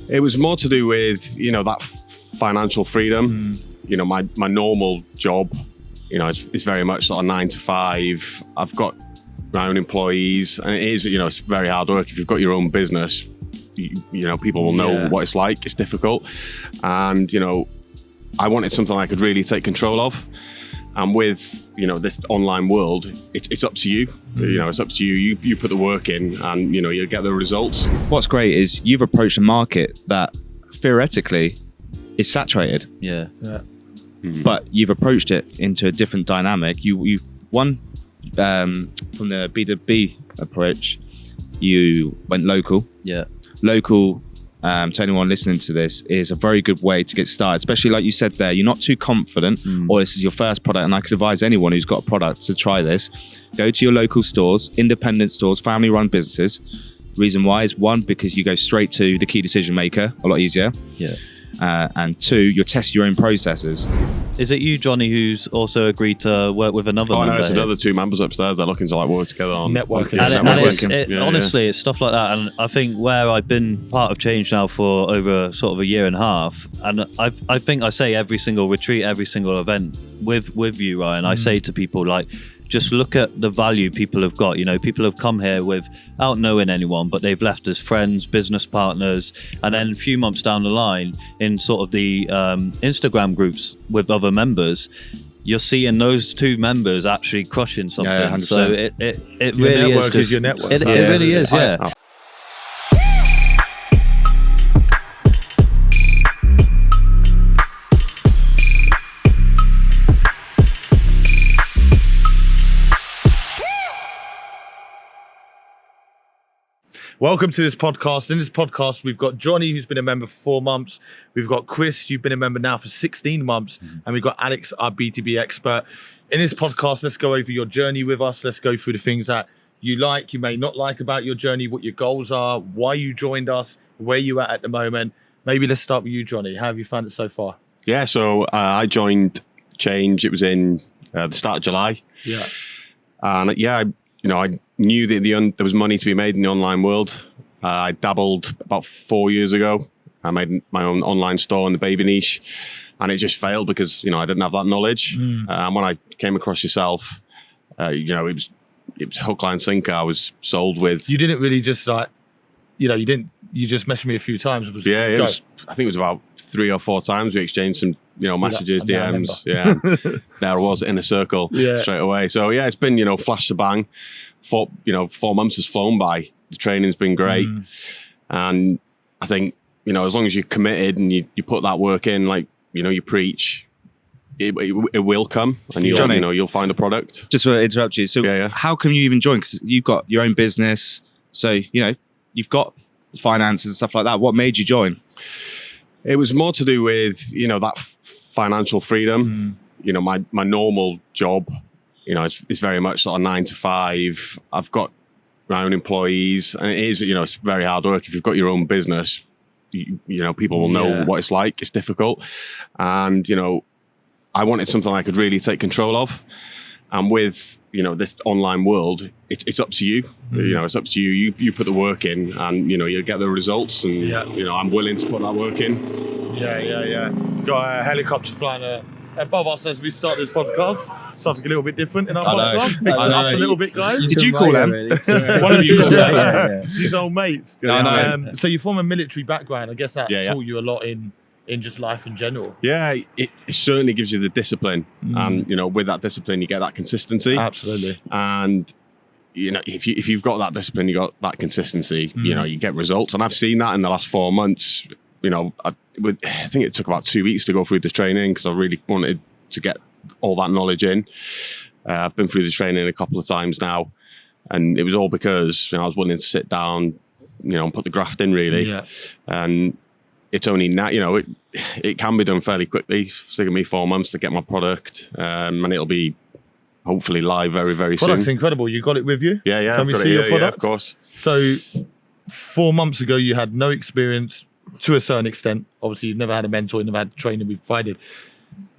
It was more to do with, that financial freedom. My normal job, it's very much sort of 9 to 5. I've got my own employees, and it is, it's very hard work. If you've got your own business, people will know what it's like. It's difficult. And, I wanted something I could really take control of. And with, this online world, it's up to you. It's up to you. You put the work in and, you'll get the results. What's great is you've approached a market that theoretically is saturated. Yeah. But you've approached it into a different dynamic. You won from the B2B approach, you went local. Yeah. Local, to anyone listening to this, is a very good way to get started, especially like you said there, you're not too confident or this is your first product, and I could advise anyone who's got a product to try this. Go to your local stores, independent stores, family run businesses. Reason why is 1, because you go straight to the key decision maker, a lot easier. Yeah. And 2, you'll test your own processes. Is it you, Johnny, who's also agreed to work with another member? No, it's here? another 2 members upstairs. They're looking to work together on networking. Honestly, it's stuff like that. And I think where I've been part of Change now for over sort of a year and a half, and I think I say every single retreat, every single event with you, Ryan, I say to people, like, just look at the value people have got. People have come here without knowing anyone, but they've left as friends, business partners, and then a few months down the line, in sort of the Instagram groups with other members, you're seeing those 2 members actually crushing something. Yeah, so it Your really network is your network. It really is, yeah. Welcome to this podcast. In this podcast, we've got Johnny, who's been a member for 4 months. We've got Chris, you've been a member now for 16 months. And we've got Alex, our B2B expert. In this podcast, let's go over your journey with us. Let's go through the things that you may not like about your journey, what your goals are, why you joined us, where you're at the moment. Maybe let's start with you, Johnny. How have you found it so far? Yeah, so I joined Change. It was in the start of July. Yeah. And I knew that there was money to be made in the online world. I dabbled about 4 years ago. I made my own online store in the baby niche, and it just failed because I didn't have that knowledge. And when I came across yourself, it was hook, line, sinker. I was sold with. You didn't really just you just messaged me a few times. I think it was about 3 or 4 times we exchanged some messages, DMs. Yeah, there I was in a circle straight away. So yeah, it's been flash to bang. 4 months has flown by. The training's been great, and I think as long as you're committed and you put that work in, like you preach, it will come, and you'll find a product. Just want to interrupt you. So how come you even join? Because you've got your own business, so you've got finances and stuff like that. What made you join? It was more to do with that financial freedom. My normal job, it's very much sort of 9 to 5. I've got my own employees, and it is it's very hard work. If you've got your own business, people will know what it's like. It's difficult, and I wanted something I could really take control of. And with this online world, it's up to you. It's up to you. You put the work in, and you'll get the results. And I'm willing to put that work in. Yeah. Got a helicopter flying above us as we start this podcast. Something a little bit different in our podcast. Mix it up a little bit, guys. Did you call them? One of you called them. These old mates. No. So you're from a military background. I guess that taught you a lot in just life in general. Yeah, it certainly gives you the discipline, and with that discipline you get that consistency. Absolutely. And if you've got that discipline, you got that consistency, you get results. And I've seen that in the last 4 months. I think it took about 2 weeks to go through the training because I really wanted to get all that knowledge in. I've been through the training a couple of times now, and it was all because I was willing to sit down, and put the graft in really. Yeah. And it's only now, it can be done fairly quickly. It's taken me 4 months to get my product, and it'll be hopefully live very, very soon. Product's incredible. You got it with you? Yeah. Can we see your product? Yeah, of course. So 4 months ago, you had no experience to a certain extent. Obviously, you've never had a mentor, you never had training we provided.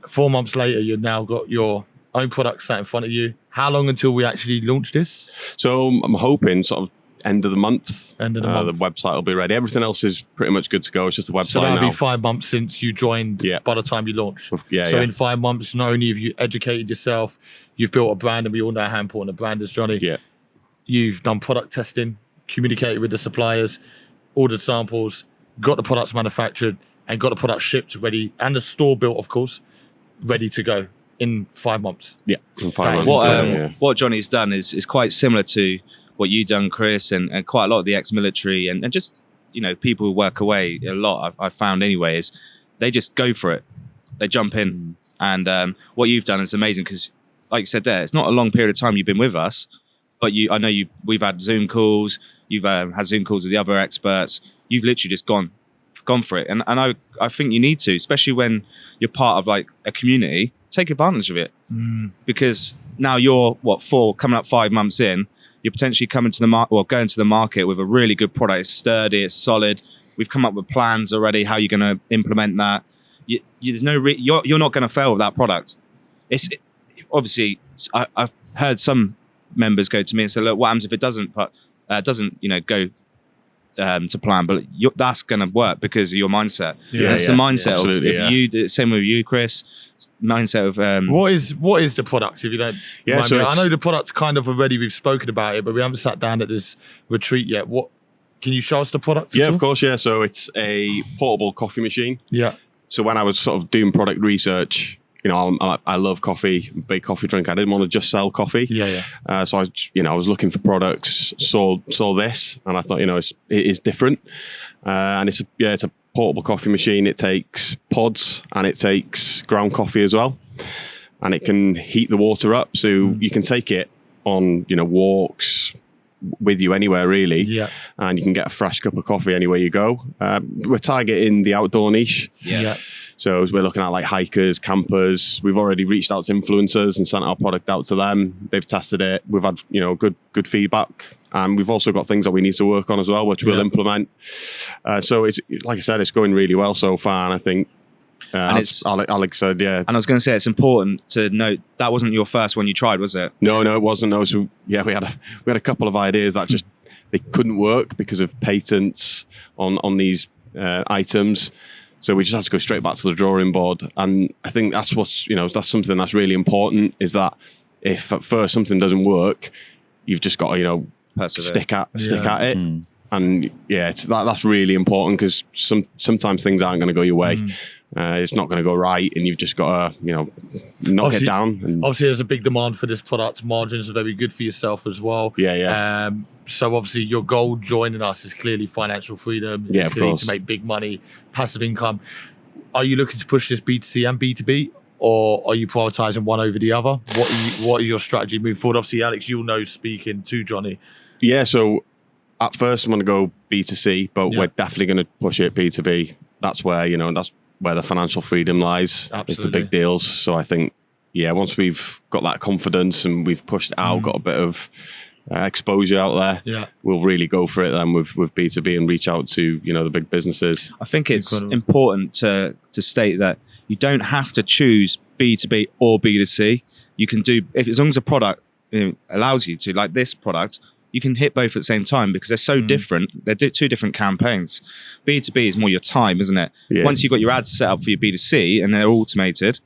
4 months later, you've now got your own product sat in front of you. How long until we actually launch this? So I'm hoping sort of end of the month. End of the month. The website will be ready. Everything else is pretty much good to go. It's just the website So that'll now. be 5 months since you joined by the time you launched. Yeah, so yeah. in 5 months, not only have you educated yourself, you've built a brand, and we all know how important a brand is, Johnny. Yeah. You've done product testing, communicated with the suppliers, ordered samples, got the products manufactured, and got the product shipped ready, and the store built, of course, ready to go in 5 months. Yeah. In 5 That months. is yeah. What Johnny's done is quite similar to what you've done, Chris, and quite a lot of the ex-military and just, people who work away a lot, I've found anyway, is they just go for it. They jump in. And what you've done is amazing because, like you said there, it's not a long period of time you've been with us, but we've had Zoom calls, you've had Zoom calls with the other experts. You've literally just gone for it. And I think you need to, especially when you're part of like a community, take advantage of it. Because now you're coming up 5 months in, you're potentially coming to the market, going to the market with a really good product. It's sturdy, it's solid. We've come up with plans already, how you're going to implement that. You're not going to fail with that product. Obviously, I've heard some members go to me and say, look, what happens if it doesn't go to plan, but that's going to work because of your mindset. And it's the mindset of you. The same with you, Chris. Mindset of what is the product? If you don't, mind so me? I know the product's kind of already. We've spoken about it, but we haven't sat down at this retreat yet. What can you show us the product? Yeah, of course. Yeah, so it's a portable coffee machine. Yeah. So when I was sort of doing product research, I love coffee, big coffee drinker. I didn't want to just sell coffee. Yeah. So I was looking for products, saw this, and I thought, it is different. And it's a portable coffee machine. It takes pods and it takes ground coffee as well, and it can heat the water up, so you can take it on walks with you anywhere really. Yeah. And you can get a fresh cup of coffee anywhere you go. We're targeting the outdoor niche. Yeah. So we're looking at like hikers, campers. We've already reached out to influencers and sent our product out to them. They've tested it. We've had good feedback, and we've also got things that we need to work on as well, which we'll implement. So it's, like I said, it's going really well so far, and I think as Alex said, yeah. And I was going to say, it's important to note that wasn't your first one you tried, was it? No, it wasn't. No, so we had a couple of ideas that just they couldn't work because of patents on these items. So we just had to go straight back to the drawing board. And I think that's that's something that's really important, is that if at first something doesn't work, you've just got to, stick at it. And that's really important, because sometimes things aren't going to go your way. It's not going to go right, and you've just got to, knock it down. And obviously, there's a big demand for this product. Margins are very good for yourself as well. Yeah. So obviously, your goal joining us is clearly financial freedom. Yeah, it's of course. To make big money, passive income. Are you looking to push this B2C and B2B, or are you prioritizing one over the other? What is your strategy moving forward? Obviously, Alex, you'll know, speaking to Johnny. Yeah, so at first I'm going to go B2C, but we're definitely going to push it B2B. That's where, that's where the financial freedom lies. Absolutely. It's the big deals. So I think, once we've got that confidence and we've pushed it out, got a bit of exposure out there, we'll really go for it then with B2B and reach out to, the big businesses. I think it's important to state that you don't have to choose B2B or B2C. You can do, as long as a product allows you to, like this product, you can hit both at the same time, because they're so different. They're two different campaigns. B2B is more your time, isn't it? Yeah. Once you've got your ads set up for your B2C and they're automated,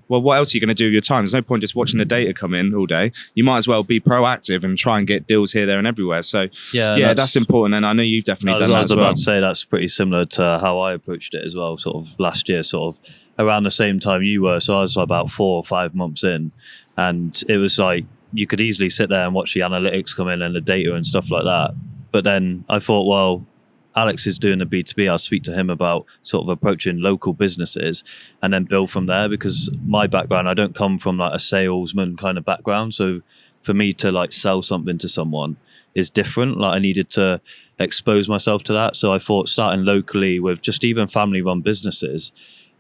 well, what else are you going to do with your time? There's no point just watching the data come in all day. You might as well be proactive and try and get deals here, there, and everywhere. So, that's important. And I know you've definitely done that as well. I was about to say that's pretty similar to how I approached it as well, sort of last year, sort of around the same time you were. So I was about 4 or 5 months in, and it was like, you could easily sit there and watch the analytics come in and the data and stuff like that. But then I thought, well, Alex is doing the B2B. I'll speak to him about sort of approaching local businesses and then build from there, because my background, I don't come from like a salesman kind of background. So for me to like sell something to someone is different. Like I needed to expose myself to that. So I thought starting locally with just even family run businesses,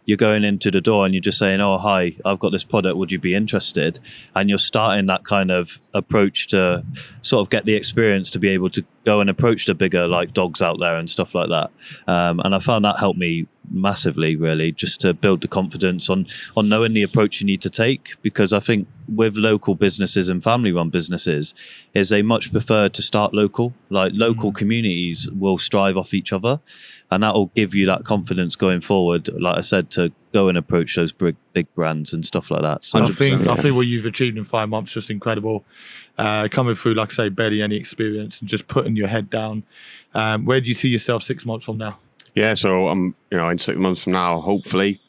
you're going into the door and you're just saying, oh, hi, I've got this product, would you be interested? And you're starting that kind of approach to sort of get the experience to be able to go and approach the bigger like dogs out there and stuff like that. And I found that helped me massively, really, just to build the confidence on knowing the approach you need to take. Because I think with local businesses and family-run businesses, is they much prefer to start local. Like local communities will strive off each other, and that will give you that confidence going forward. Like I said, to go and approach those big brands and stuff like that. So I think what you've achieved in 5 months is just incredible. Coming through, like I say, barely any experience and just putting your head down. Where do you see yourself 6 months from now? Yeah, so in 6 months from now, hopefully,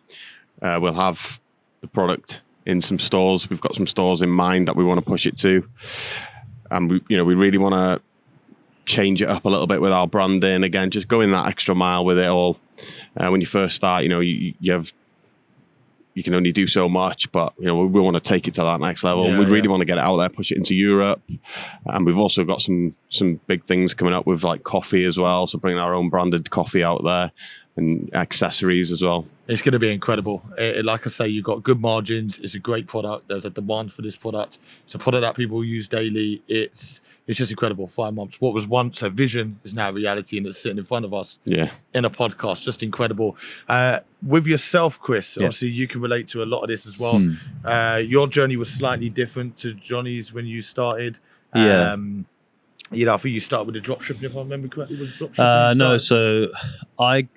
we'll have the product in some stores. We've got some stores in mind that we want to push it to, and we really want to change it up a little bit with our branding. Again, just going that extra mile with it all. When you first start, you can only do so much, but we want to take it to that next level. And we really want to get it out there, push it into Europe. And we've also got some big things coming up with like coffee as well. So bringing our own branded coffee out there and accessories as well. It's going to be incredible. Like I say, you've got good margins. It's a great product. There's a demand for this product. It's a product that people use daily. It's just incredible. 5 months. What was once a vision is now a reality, and it's sitting in front of us in a podcast. Just incredible. With yourself, Chris, obviously you can relate to a lot of this as well. Your journey was slightly different to Johnny's when you started. I think you started with the dropshipping, if I remember correctly. Was dropshipping? No, so I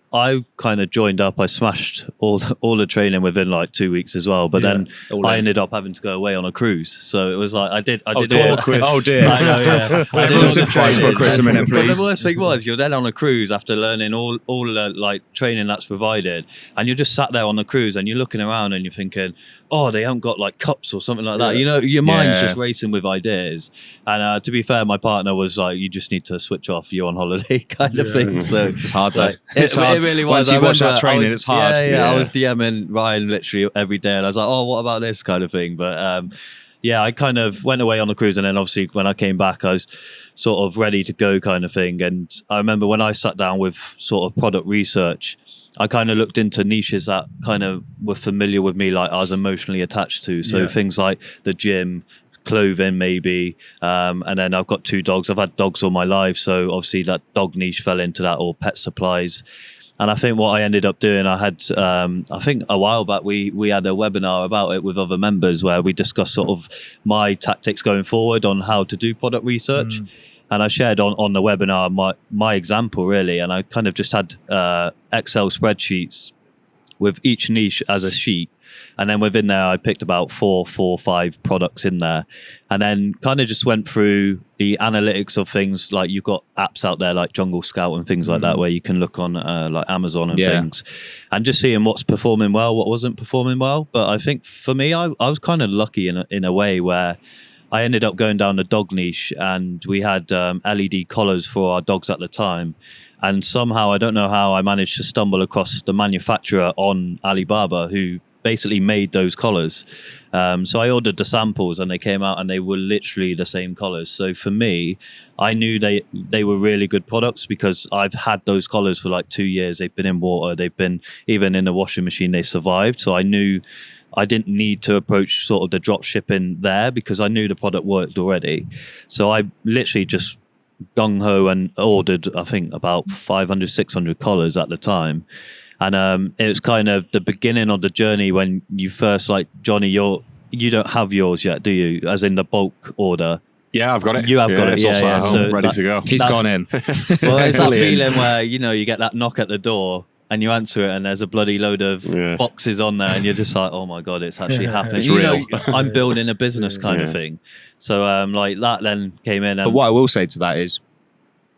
kind of joined up. I smashed all the training within like 2 weeks as well. But then I ended up having to go away on a cruise. So it was like I did all. Chris. Oh dear! I know, yeah. I did all the surprise for training. Chris a minute, But please. the worst thing was you're then on a cruise after learning all the like training that's provided, and you're just sat there on the cruise and you're looking around and you're thinking, oh, they haven't got like cups or something like that. Your mind's just racing with ideas. And to be fair, my partner was like, you just need to switch off. You're on holiday kind of thing. So It's hard though. like, It's hard. It really was. Once you watch that remember training, it's hard. I was DMing Ryan literally every day, and I was like, oh, what about this kind of thing? But I kind of went away on the cruise, and then obviously when I came back, I was sort of ready to go kind of thing. And I remember when I sat down with sort of product research, I kind of looked into niches that kind of were familiar with me, like I was emotionally attached to. So things like the gym, clothing maybe, and then I've got 2 dogs. I've had dogs all my life, so obviously that dog niche fell into that, or pet supplies. And I think what I ended up doing, I had, I think a while back, we had a webinar about it with other members where we discussed sort of my tactics going forward on how to do product research. And I shared on the webinar my example really, and I kind of just had Excel spreadsheets with each niche as a sheet, and then within there I picked about 5 products in there, and then kind of just went through the analytics of things. Like you've got apps out there like Jungle Scout and things like that where you can look on like Amazon and things, and just seeing what's performing well, what wasn't performing well. But I think for me, I was kind of lucky in a way where I ended up going down the dog niche, and we had LED collars for our dogs at the time. And somehow, I don't know how, I managed to stumble across the manufacturer on Alibaba who basically made those collars. So I ordered the samples and they came out and they were literally the same collars. So for me, I knew they were really good products because I've had those collars for like 2 years. They've been in water. They've been even in the washing machine. They survived. So I knew I didn't need to approach sort of the drop shipping there because I knew the product worked already. So I literally just gung-ho and ordered, I think, about 500, 600 collars at the time. And it was kind of the beginning of the journey when you first, like, Johnny, you don't have yours yet, do you? As in the bulk order. Yeah, I've got it. You have got it. It's also at home, So ready to go. He's gone in. Well, it's that feeling where, you get that knock at the door and you answer it and there's a bloody load of boxes on there and you're just like, oh my God, it's actually happening. It's real. I'm building a business kind of thing. So like that then came in. And, But what I will say to that is,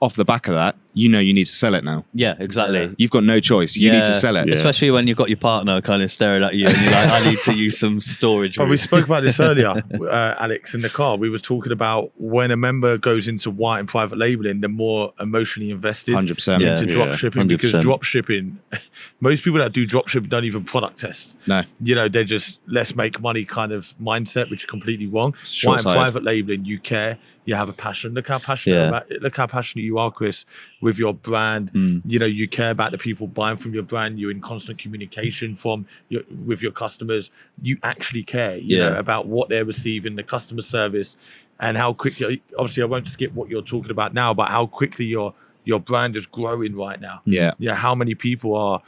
off the back of that, you need to sell it now. Yeah, exactly. You've got no choice. You need to sell it. Yeah. Especially when you've got your partner kind of staring at you and you're like, I need to use some storage. But we room. spoke about this earlier, Alex, in the car. We was talking about when a member goes into white and private labeling, they're more emotionally invested 100%. into drop shipping 100%. because drop shipping, most people that do drop shipping don't even product test. No. They're just let's make money kind of mindset, which is completely wrong. White and Short-sighted. private labeling, you care. You have a passion. Look how passionate look how passionate you are, Chris, with your brand. You care about the people buying from your brand. You're in constant communication with your customers. You actually care, you know, about what they're receiving, the customer service, and how quickly. Obviously, I won't skip what you're talking about now, but how quickly your brand is growing right now. Yeah. How many people are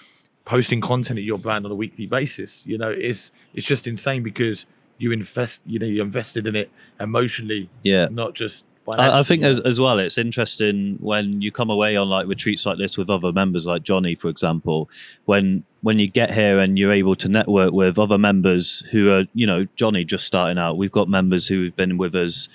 posting content of your brand on a weekly basis. You know, it's just insane because you invested in it emotionally, Yeah. not just I think financially. as well, it's interesting when you come away on like retreats like this with other members, like Johnny, for example. When you get here and you're able to network with other members who are, you know, Johnny just starting out. We've got members who've been with us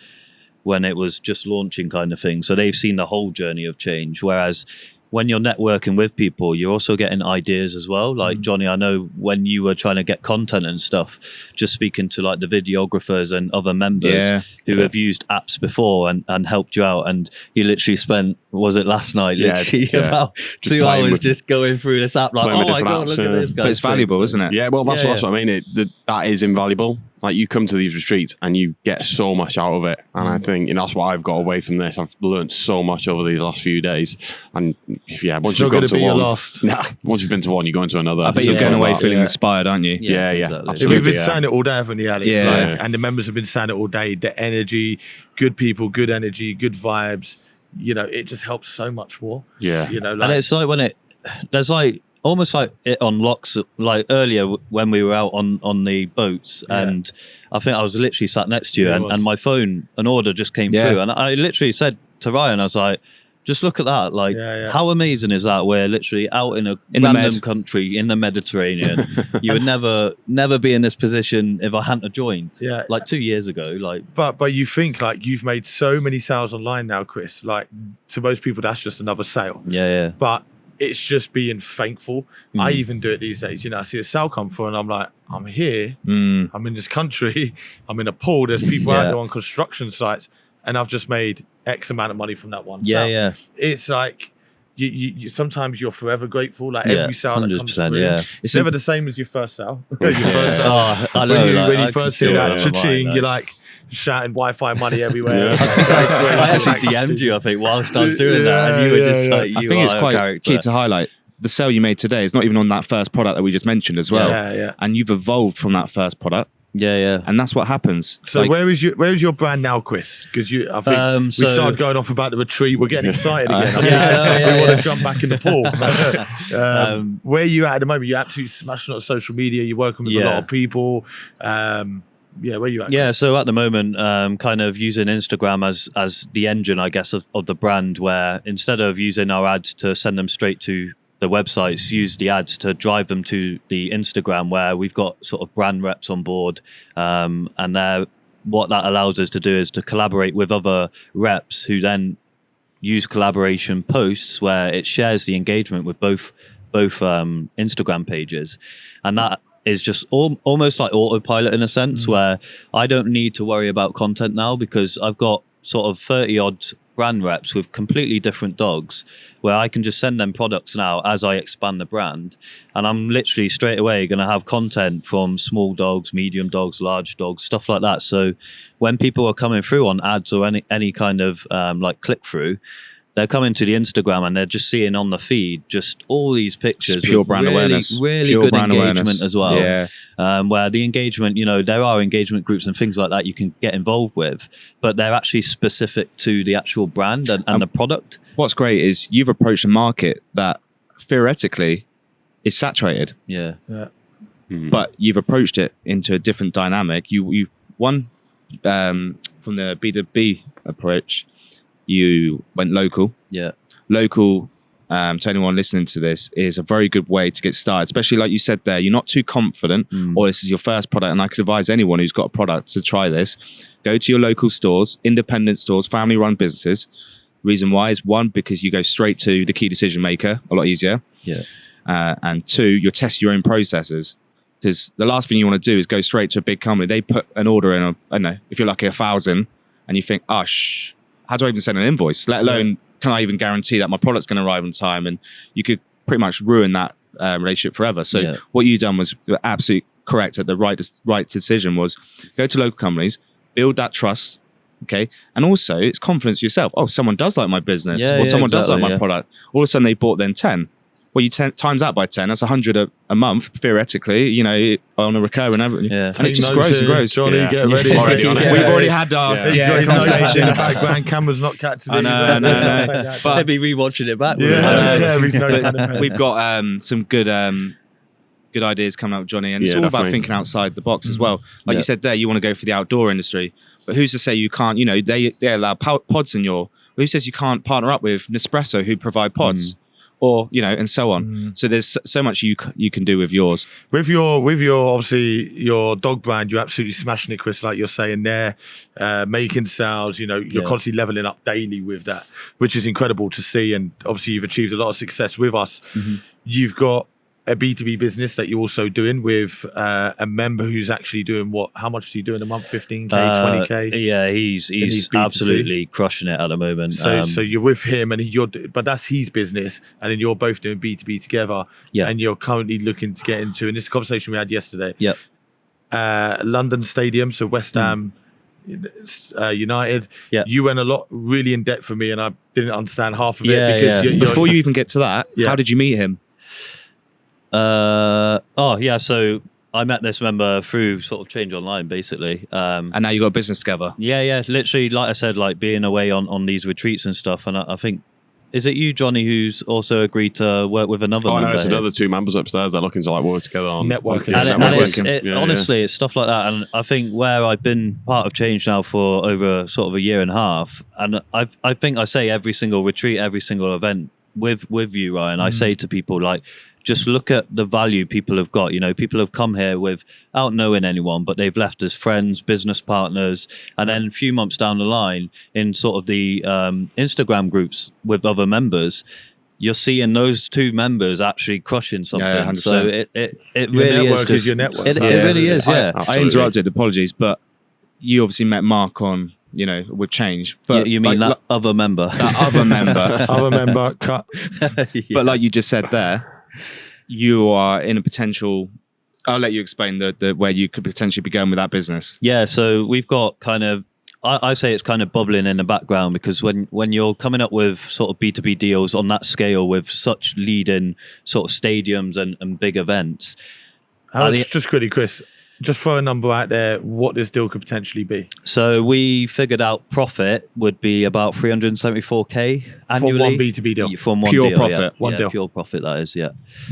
when it was just launching kind of thing, so they've seen the whole journey of change. Whereas when you're networking with people, you're also getting ideas as well. Like Johnny, I know when you were trying to get content and stuff, just speaking to like the videographers and other members who have used apps before and helped you out, and you literally spent, was it last night, literally about 2 playing hours with- just going through this app like, playing oh with my different god, apps, look at this guy. But it's valuable, isn't it? Yeah, well, that's Yeah, what I mean. That is invaluable. Like, you come to these retreats and you get so much out of it, and I think that's what I've got away from this. I've learned so much over these last few days, and once It's you've not gone going to to be your one, last. once you've been to one, you go into another. I bet Yeah, you're going away That. feeling inspired, aren't you? Yeah, exactly. We've absolutely. been saying it all day, haven't we, Alex? Yeah. Like, and the members have been saying it all day. The energy, good people, good energy, good vibes. You know, it just helps so much more. Yeah. You know, And like, it's like when there's like almost like it unlocks, like earlier when we were out on the boats, and I think I was literally sat next to you, Yeah, it was. and my phone, an order just came Yeah. through, and I literally said to Ryan, I was like, just look at that, like how amazing is that? We're literally out in a In the random Med. country in the Mediterranean. You would never be in this position if I hadn't have joined. Yeah. Like 2 years ago, like but you think like you've made so many sales online now, Chris. Like, to most people, that's just another sale. yeah. But it's just being thankful. Mm. I even do it these days. You know, I see a sale come through and I'm like, I'm here. Mm. I'm in this country. I'm in a pool. There's people out Yeah. there on construction sites, and I've just made X amount of money from that one Yeah, sale. yeah. It's like you sometimes you're forever grateful. Like Yeah, every sale that comes 100%, through, yeah. it's never the same as your first sale. Your first sale. Oh, I When know, you, like, when I you first can hear still that remember cha-ching, mine, you're like shouting Wi-Fi money everywhere. Yeah. I actually DM'd you, I think, whilst I was doing that, and you were just like, I you think it's are a quite character. key to highlight. The sale you made today is not even on that first product that we just mentioned as well. Yeah. And you've evolved from that first product, Yeah. and that's what happens. So Like, where is your brand now, Chris? Because I think we so- started going off about the retreat. We're getting excited again. I think Yeah, we want yeah. to jump back in the pool. Where are you at the moment? You're absolutely smashing on social media. You're working with a Yeah. lot of people. Where are you at? Yeah, Chris? so at the moment, kind of using Instagram as the engine, I guess, of the brand, where instead of using our ads to send them straight to the websites, use the ads to drive them to the Instagram, where we've got sort of brand reps on board, and what that allows us to do is to collaborate with other reps who then use collaboration posts where it shares the engagement with both Instagram pages, and that is just almost like autopilot in a sense, where I don't need to worry about content now because I've got sort of 30 odd brand reps with completely different dogs where I can just send them products now as I expand the brand, and I'm literally straight away going to have content from small dogs, medium dogs, large dogs, stuff like that. So when people are coming through on ads or any kind of like click through, they're coming to the Instagram and they're just seeing on the feed just all these pictures, Just pure with brand really, awareness. really Pure good brand engagement awareness. as well. Yeah. Where the engagement, you know, there are engagement groups and things like that you can get involved with, but they're actually specific to the actual brand and the product. What's great is you've approached a market that theoretically is saturated, Yeah. but you've approached it into a different dynamic. You from the B2B approach, you went local. Yeah. Local, to anyone listening to this, is a very good way to get started, especially like you said there, you're not too confident or this is your first product, and I could advise anyone who's got a product to try this. Go to your local stores, independent stores, family run businesses. Reason why is one, because you go straight to the key decision maker, a lot easier. Yeah. And two, you'll test your own processes. Because the last thing you want to do is go straight to a big company. They put an order in, I don't know, if you're lucky, 1,000, and you think, how do I even send an invoice? Let alone, can I even guarantee that my product's going to arrive on time? And you could pretty much ruin that relationship forever. So what you done was absolutely correct. At the right decision was go to local companies, build that trust. Okay. And also it's confidence in yourself. Oh, someone does like my business, or someone does like my product. All of a sudden they bought then 10. Well, you times that by 10, that's 100 a month, theoretically, you know, on a recurring average. Yeah. And it just grows and grows. Johnny, Yeah. get ready. Already on it. We've already had our He's got his conversation. in the background. Camera's not catching it. I know. But maybe rewatching it back. Yeah. I know. Yeah, he's no But kind of we've got some good good ideas coming up with Johnny, and it's Yeah, all about definitely. thinking outside the box as well. Like you said there, you want to go for the outdoor industry, but who's to say you can't? You know, they allow pods in your. Who says you can't partner up with Nespresso who provide pods, or you know, and so on. So there's so much you can do with yours. With your obviously your dog brand, you're absolutely smashing it, Chris. Like you're saying there, making sales. You know, you're constantly leveling up daily with that, which is incredible to see. And obviously, you've achieved a lot of success with us. You've got a B2B business that you're also doing with a member who's actually doing what? How much do you do in a month? 15k, 20k. Yeah, he's B2C. absolutely crushing it at the moment. So you're with him, and but that's his business, and then you're both doing B2B together. Yeah. And you're currently looking to get into, and this conversation we had yesterday. Yep. London Stadium, so West Ham United. Yeah. You went a lot really in depth for me, and I didn't understand half of it. Yeah, because yeah. you're- Before you even get to that, Yeah. how did you meet him? So I met this member through sort of Change Online, basically. And now you got a business together. Yeah, literally, like I said, like being away on these retreats and stuff. And I think, is it you, Johnny, who's also agreed to work with another Oh, no, member it's here? another two members upstairs. They're looking to like work together on Networking. Yeah, And networking. honestly, it's stuff like that. And I think where I've been part of Change now for over sort of a year and a half, and I think I say every single retreat, every single event with you, Ryan, I say to people like, just look at the value people have got. You know, people have come here without knowing anyone, but they've left as friends, business partners, and then a few months down the line, in sort of the Instagram groups with other members, you're seeing those two members actually crushing something. Yeah, 100%. So it Your really is network just is your network. It Yeah. really is, yeah. I Absolutely. interrupted. Apologies, but you obviously met Mark on, you know, with Change. But You mean like, that other member? that other member. I remember cut. But like you just said there, you are in a potential. I'll let you explain the where you could potentially be going with that business. Yeah, so we've got kind of, I say it's kind of bubbling in the background, because when you're coming up with sort of B2B deals on that scale with such leading sort of stadiums and big events, Just quickly, Chris, just throw a number out there, what this deal could potentially be. so we figured out profit would be about 374k annually. one B2B deal. From one Pure deal, profit. yeah. One Yeah, deal. pure profit, that is, yeah.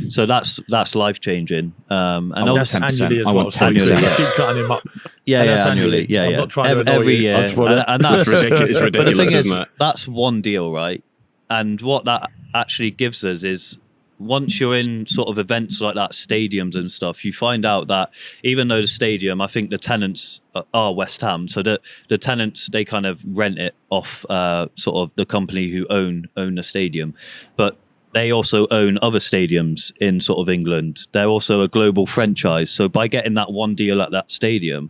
So that's life changing. And I want obviously- 10%. Annually as I well. want Sorry, 10%. Chris, I keep cutting him up. Yeah, And yeah, that's annually. annually. Yeah, I'm yeah. not trying to annoy Every you. year. I just wanna- And that's It's ridiculous, it's But the ridiculous, thing isn't is, it? that's one deal, right? And what that actually gives us is, once you're in sort of events like that, stadiums and stuff, you find out that even though the stadium, I think the tenants are West Ham, so the tenants, they kind of rent it off sort of the company who own the stadium, but they also own other stadiums in sort of England. They're also a global franchise. So by getting that one deal at that stadium,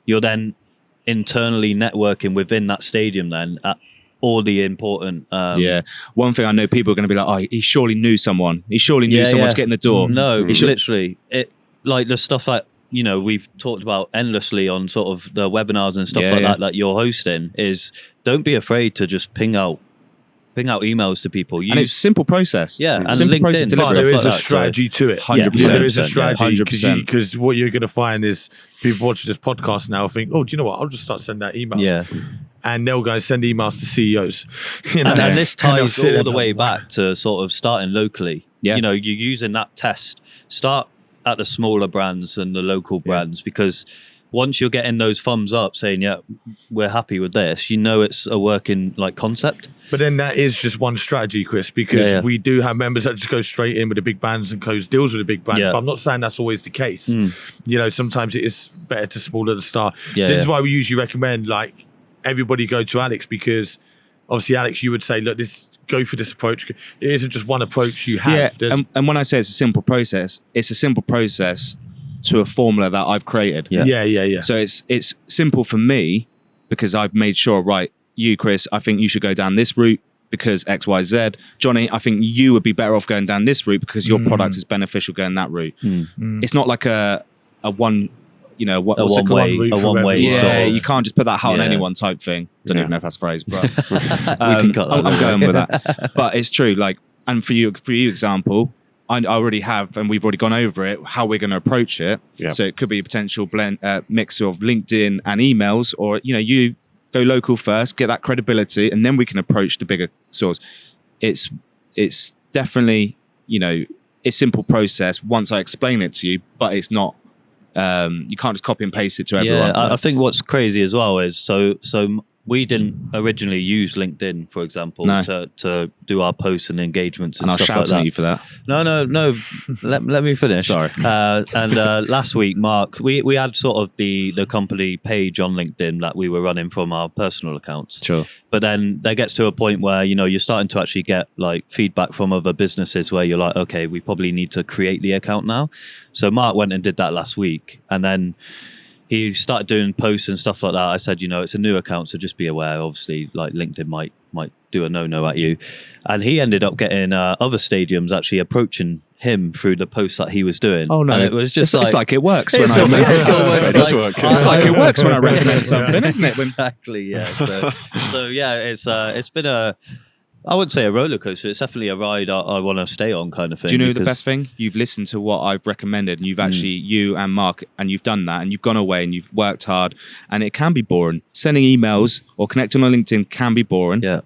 you're then internally networking within that stadium then at all the important Yeah. One thing I know, people are going to be like, oh, he surely knew someone. He surely knew someone to get in the door. No, He should- literally, it like the stuff that we've talked about endlessly on sort of the webinars and stuff Yeah, like yeah. that you're hosting. Is don't be afraid to just ping out emails to people. And it's a simple process. Yeah, and simple LinkedIn. process to But But deliver. there stuff is like a that, so- strategy to it. 100%. There is a Yeah, strategy 100%. because what you're going to find is people watching this podcast now think, oh, do you know what? I'll just start sending out emails. Yeah, And they'll go and send emails to CEOs. You know? and this And they'll ties sit there all the and way be like, back to sort of starting locally. Yeah. You're using that test. Start at the smaller brands and the local brands, because once you're getting those thumbs up saying, yeah, we're happy with this, it's a working like concept. But then that is just one strategy, Chris, because Yeah, yeah. we do have members that just go straight in with the big brands and close deals with the big brands. Yeah. But I'm not saying that's always the case. Sometimes it is better to smaller the start. Yeah, This is yeah. why we usually recommend like everybody go to Alex, because obviously Alex, you would say, look, go for this approach. It isn't just one approach you have. Yeah. There's- And when I say it's a simple process to a formula that I've created. Yeah. yeah. So it's simple for me because I've made sure, right, you, Chris, I think you should go down this route because X, Y, Z. Johnny, I think you would be better off going down this route because your product is beneficial going that route. It's not like a one, what's it one called? way, route a for one way. everyone. sort Yeah, of- you can't just put that hat on Yeah. anyone type thing. Don't even know if that's a phrase, but We can cut that. I'm going with that. But it's true. Like, and for you example, I already have, and we've already gone over it, how we're going to approach it. Yeah. So it could be a potential mix of LinkedIn and emails, or you go local first, get that credibility, and then we can approach the bigger stores. It's definitely it's simple process once I explain it to you, but it's not. You can't just copy and paste it to everyone. Yeah, I think what's crazy as well is so we didn't originally use LinkedIn, for example, No. to do our posts and engagements and and I was stuff like shouting that. at you for that. No. let me finish. Sorry. And last week, Mark, we had sort of the company page on LinkedIn that we were running from our personal accounts. Sure. But then there gets to a point where, you know, you're starting to actually get like feedback from other businesses where you're like, okay, we probably need to create the account now. So Mark went and did that last week. And then he started doing posts and stuff like that. I said, you know, it's a new account, so just be aware. Obviously, like LinkedIn might do a no at you. And he ended up getting other stadiums actually approaching him through the posts that he was doing. Oh no! And it was just it's like it works when It's I almost It's like it works when I recommend something, isn't it? When, Exactly. Yeah. So yeah, it's been I wouldn't say a roller coaster. It's definitely a ride I want to stay on, kind of thing. do you know the because- best thing? You've listened to what I've recommended, and you've actually you and Mark, and you've done that, and you've gone away and you've worked hard, and it can be boring. Sending emails or connecting on LinkedIn can be boring. Yeah.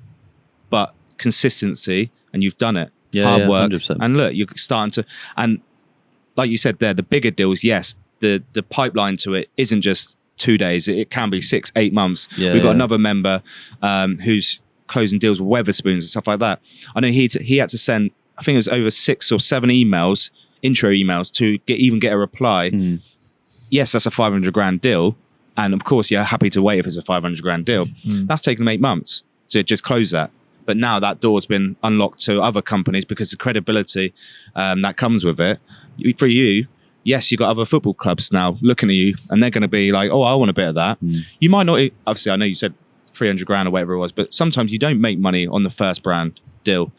But consistency, and you've done it. Yeah, Hard yeah, work, 100%. and look, you're starting to. And like you said there, the bigger deals, yes, the pipeline to it isn't just 2 days. It can be 6-8 months. Yeah, We've got yeah. another member who's closing deals with Weatherspoons and stuff like that. I know he had to send, I think it was over 6 or 7 emails, intro emails, to get a reply. Mm. Yes, that's a 500 grand deal, and of course you're happy to wait if it's a 500 grand deal. That's taken them 8 months to just close that. But now that door's been unlocked to other companies because the credibility that comes with it. For you, yes, you've got other football clubs now looking at you, and they're going to be like, oh, I want a bit of that. You might not, obviously, I know you said 300 grand or whatever it was, but sometimes you don't make money on the first brand deal.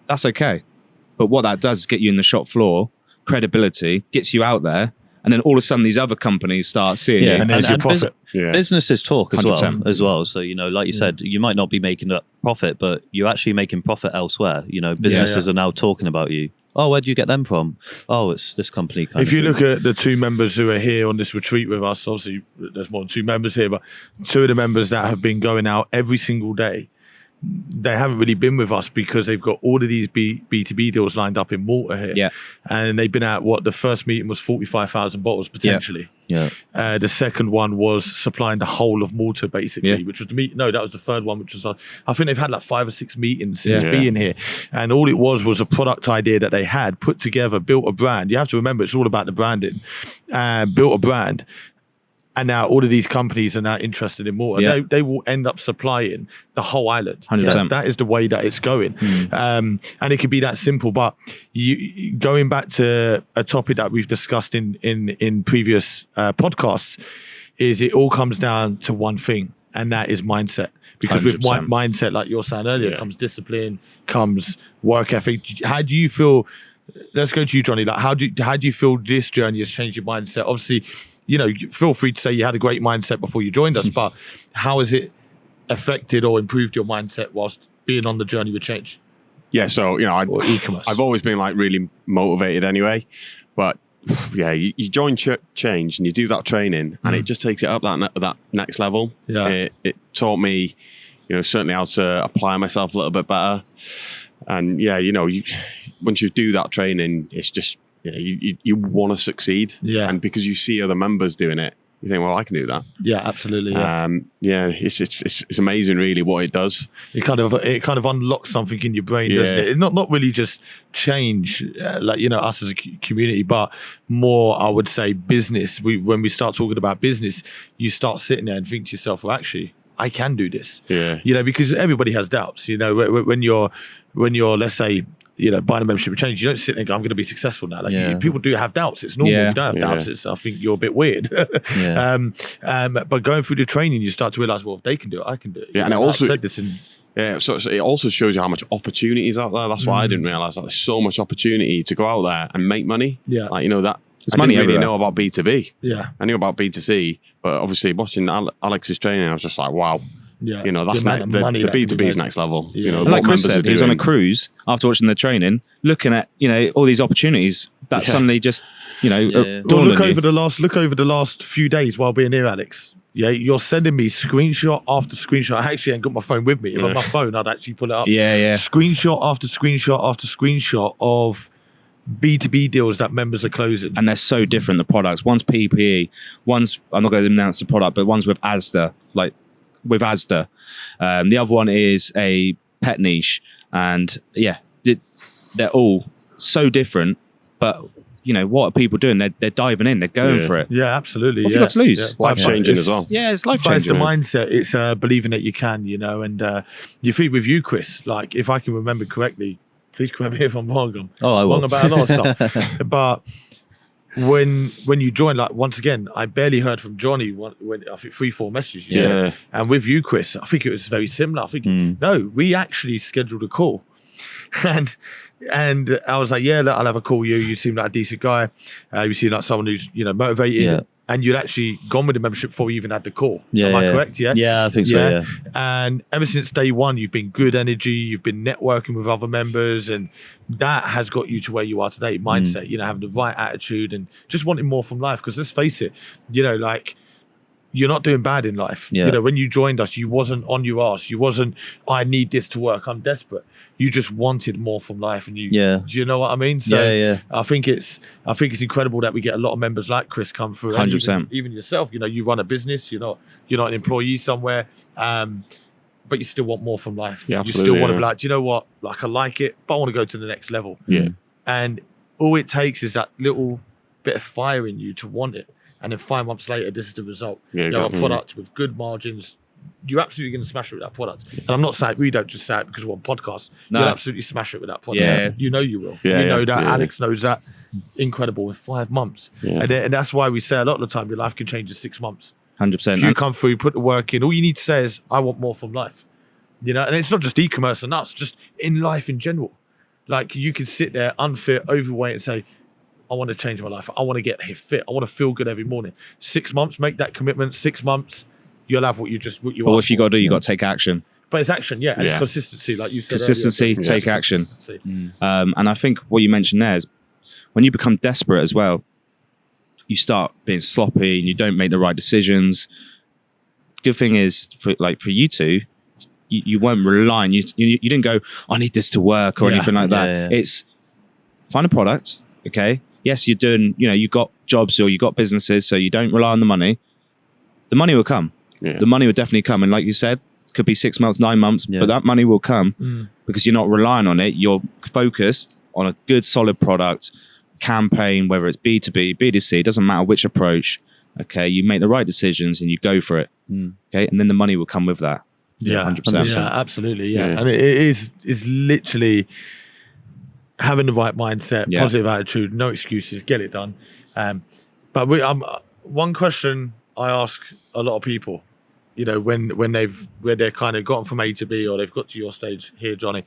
That's okay. But what that does is get you in the shop floor, credibility, gets you out there, and then all of a sudden these other companies start seeing you. And there's your bus- profit. Yeah. businesses talk as 100%. well. So, you know, like you said, you might not be making that profit, but you're actually making profit elsewhere. You know, businesses are now talking about you. Oh, where'd you get them from? Oh, it's this company. If you look at the 2 members who are here on this retreat with us, obviously there's more than 2 members here, but 2 of the members that have been going out every single day, they haven't really been with us because they've got all of these B2B deals lined up in Malta here. Yeah. And they've been at the first meeting was 45,000 bottles potentially. yeah, The second one was supplying the whole of Malta, basically, Yeah. which was that was the third one, which was I think they've had like 5 or 6 meetings since Yeah. being here, and all it was a product idea that they had put together, built a brand. You have to remember it's all about the branding. Built a brand, and now all of these companies are now interested in Malta. Yeah. They will end up supplying the whole island. 100%. That is the way that it's going, and it could be that simple. But you going back to a topic that we've discussed in previous podcasts, is it all comes down to one thing, and that is mindset. Because with 100%. mindset, like you were saying earlier, Yeah. comes discipline, comes work ethic. How do you feel? Let's go to you, Johnny. Like, how do you feel this journey has changed your mindset? Obviously, you know, feel free to say you had a great mindset before you joined us, but how has it affected or improved your mindset whilst being on the journey with change Yeah, so you know, or e-commerce? I've always been like really motivated anyway, but yeah, you join change and you do that training, and it just takes it up that next level. Yeah. It taught me, you know, certainly how to apply myself a little bit better, and yeah, you know, once you do that training, it's just you want to succeed, Yeah. and because you see other members doing it, you think, well, I can do that. Yeah, absolutely. Yeah. It's amazing, really, what it does. It kind of unlocks something in your brain, doesn't Yeah. it? Not really just change, like, you know, us as a community, but more, I would say, business. When we start talking about business, you start sitting there and think to yourself, well, actually, I can do this. Yeah. You know, because everybody has doubts. You know, when you're, let's say, you know, buying a membership with change, you don't sit there and go, I'm going to be successful now. Like, Yeah. people do have doubts. It's normal. Yeah. If you don't have Yeah. doubts, I think you're a bit weird. Yeah. But going through the training, you start to realize, well, if they can do it, I can do it. Yeah, and You it know, also- I've said this in. Yeah, so it also shows you how much opportunity is out there. That's why I didn't realize that there's so much opportunity to go out there and make money. Yeah. Like, you know, that There's I money didn't really everywhere. know about B2B. Yeah. I knew about B2C, but obviously watching Alex's training, I was just like, wow, Yeah. you know, that's The amount of money the that can be B2B is made. next level. Yeah. You know, And And like what Chris members said, are he was on a doing. cruise after watching the training, looking at, you know, all these opportunities that Yeah. suddenly just, you know, Yeah. dawned Well, look on you. over the last few days while being here, Alex. Yeah, you're sending me screenshot after screenshot. I actually ain't got my phone with me. If on my phone, I'd actually pull it up. Yeah, yeah. Screenshot after screenshot after screenshot of B2B deals that members are closing. and they're so different. The products, one's PPE, one's, I'm not going to announce the product, but one's with Asda, like with Asda. The other one is a pet niche, and yeah, they're all so different. But you know, what are people doing? They're diving in, they're going Yeah. for it. Yeah, absolutely. What have yeah. you got to lose? Yeah. Life But changing it's- as well. Yeah, it's life But it's the changing. mindset. It's believing that you can, you know. And you think with you, Chris, like if I can remember correctly, please correct me if I'm wrong. Oh, I will. Wrong about a lot of stuff. But when you joined, like once again, I barely heard from Johnny when I think 3-4 messages you Yeah. said. And with you, Chris, I think it was very similar. I think no, we actually scheduled a call. And I was like, yeah, look, I'll have a call you. You seem like a decent guy. You seem like someone who's, you know, motivated. Yeah. And you'd actually gone with the membership before we even had the call. Yeah, Am I yeah. correct? Yeah. Yeah, I think so. Yeah. And ever since day one, you've been good energy. You've been networking with other members, and that has got you to where you are today. Mindset, you know, having the right attitude and just wanting more from life. Because let's face it, you know, like you're not doing bad in life. Yeah. You know, when you joined us, you wasn't on your ass. You wasn't, I need this to work. I'm desperate. You just wanted more from life, and you. Yeah. Do you know what I mean? So Yeah. I think it's incredible that we get a lot of members like Chris come through. and 100%. Even yourself, you know, you run a business. You're not an employee somewhere, but you still want more from life. Yeah, you absolutely, still want to yeah. be like, do you know what? Like I like it, but I want to go to the next level. Yeah. And all it takes is that little bit of fire in you to want it. And then 5 months later, this is the result. Yeah, You know, exactly. a product with good margins. You're absolutely going to smash it with that product. And I'm not saying, we don't just say it because we're on podcast. No. You'll absolutely smash it with that product. Yeah. You know you will. Yeah, you know yeah, that. yeah. Alex knows that. Incredible in 5 months. Yeah. And that's why we say a lot of the time your life can change in 6 months. 100%. If you come through, put the work in, all you need to say is, I want more from life. You know, and it's not just e-commerce and us, just in life in general. Like you can sit there unfit, overweight and say, I want to change my life. I want to get fit. I want to feel good every morning. 6 months, make that commitment. 6 months, you'll have what you But asked what you for. got to do? You got to take action. But it's action, yeah. And it's Yeah. consistency, like you said Consistency, earlier. take Yeah, action. consistency. And I think what you mentioned there is when you become desperate as well, you start being sloppy and you don't make the right decisions. Good thing is for you two, you weren't relying. You didn't go, I need this to work or Yeah. anything like that. Yeah, yeah. It's find a product. Okay. Yes, you're doing, you've got jobs or you've got businesses, so you don't rely on the money. The money will come. Yeah. The money will definitely come. And like you said, it could be 6 months, 9 months, Yeah. but that money will come Mm. because you're not relying on it. You're focused on a good, solid product, campaign, whether it's B2B, B2C, doesn't matter which approach. Okay. You make the right decisions and you go for it. Okay. And then the money will come with that. Yeah, 100%. Yeah, absolutely. Yeah, Yeah. and it is literally having the right mindset, Yeah. positive attitude, no excuses, get it done. But one question I ask a lot of people, you know, when they're kind of gotten from A to B or they've got to your stage here, Johnny.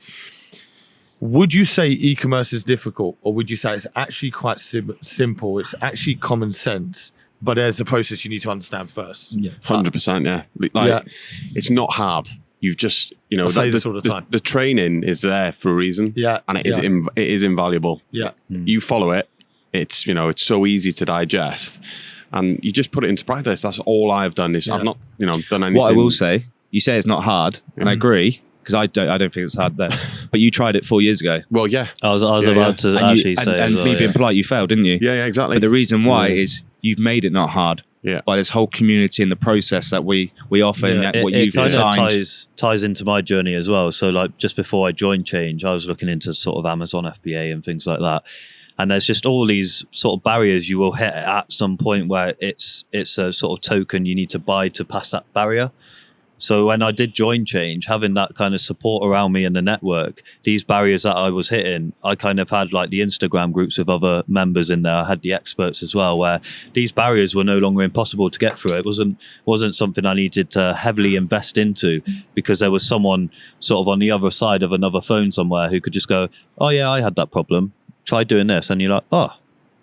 Would you say e-commerce is difficult, or would you say it's actually quite simple? It's actually common sense, but there's a process you need to understand first. Yeah. 100%, yeah. Like, Yeah. it's not hard. You've just, I say this all the time. The training is there for a reason. Yeah, And it is, yeah. it is invaluable. Yeah. You follow it. It's, it's so easy to digest. And you just put it into practice. That's all I've done. I've not, done anything. What I will say, you say it's not hard, and I agree because I don't think it's hard there. But you tried it 4 years ago, Well, yeah. I was Yeah, about to and, actually you, say, and as well, me yeah. being polite, you failed, didn't you? Yeah, exactly. But the reason why Yeah. is you've made it not hard. Yeah. By this whole community and the process that we offer and Yeah. that what it you've kind designed. of ties into my journey as well. So like just before I joined Change, I was looking into sort of Amazon FBA and things like that. And there's just all these sort of barriers you will hit at some point where it's a sort of token you need to buy to pass that barrier. So when I did join Change, having that kind of support around me in the network, these barriers that I was hitting, I kind of had like the Instagram groups with other members in there. I had the experts as well, where these barriers were no longer impossible to get through. It wasn't something I needed to heavily invest into because there was someone sort of on the other side of another phone somewhere who could just go, oh yeah, I had that problem. Try doing this. And you're like, oh,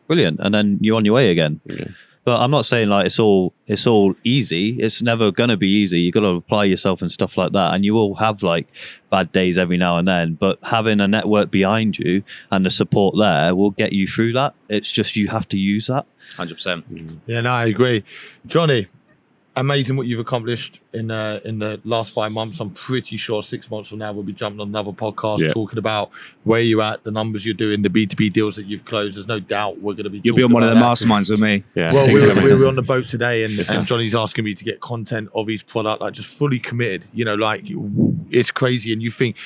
brilliant. And then you're on your way again. Yeah. But I'm not saying like it's all easy. It's never gonna be easy. You got to apply yourself and stuff like that, and you will have like bad days every now and then. But having a network behind you and the support there will get you through that. It's just you have to use that. 100%. Yeah, no, I agree. Johnny, amazing what you've accomplished in the last 5 months. I'm pretty sure 6 months from now we'll be jumping on another podcast talking about where you're at, the numbers you're doing, the B2B deals that you've closed. There's no doubt we're going to be. You'll be on one of the masterminds with me. Yeah. Well, we were on the boat today, and Johnny's asking me to get content of his product, like just fully committed. You know, like it's crazy, and you think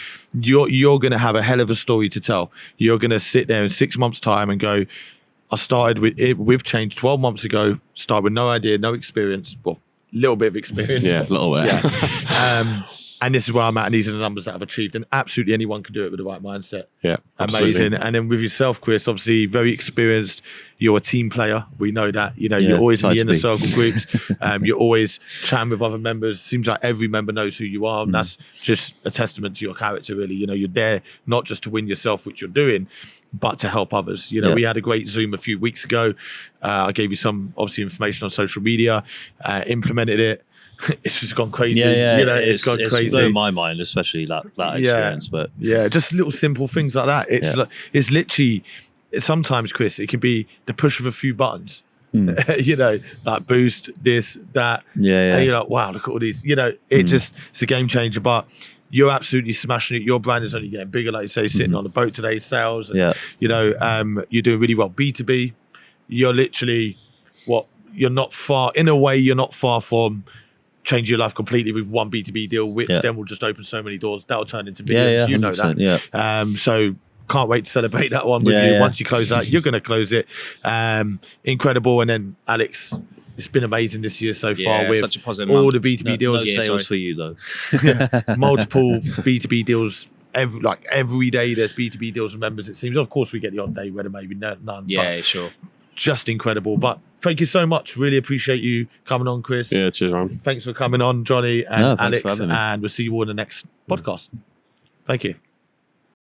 you're going to have a hell of a story to tell. You're going to sit there in 6 months' time and go, I started with change 12 months ago. Started with no idea, no experience. Well, little bit of experience. Yeah, a little bit. Yeah. And this is where I'm at, and these are the numbers that I've achieved. And absolutely anyone can do it with the right mindset. Yeah, amazing. absolutely. And then with yourself, Chris, obviously very experienced. You're a team player. We know that. You know, you're always in the inner circle groups. You're always chatting with other members. Seems like every member knows who you are, and that's just a testament to your character, really. You know, you're there not just to win yourself, which you're doing, but to help others. You know, we had a great Zoom a few weeks ago. I gave you some obviously information on social media, implemented it. It's just gone crazy. Yeah. You know, it's gone crazy. It's blown my mind, especially that experience. But just little simple things like that. It's like, it's literally sometimes, Chris, it can be the push of a few buttons. You know, like boost, this, that. And you're like, wow, look at all these. You know, it's a game changer. But you're absolutely smashing it. Your brand is only getting bigger, like you say, sitting on the boat today, sales. And, you know, you're doing really well. B2B, you're literally you're not far, in a way, you're not far from change your life completely with one B2B deal, which then will just open so many doors. That'll turn into millions. You know that. So can't wait to celebrate that one with you. Once you close that, you're going to close it. Incredible. And then Alex, it's been amazing this year so far with such a positive all month. the B2B deals. No sales for you though. Multiple B2B deals. Every day there's B2B deals with members, it seems. Of course, we get the odd day where there may be none. Yeah, sure. Just incredible. But thank you so much. Really appreciate you coming on, Chris. Yeah, cheers, Ryan. Thanks for coming on, Johnny and Thanks for Alex. having me. And we'll see you all in the next podcast. Thank you.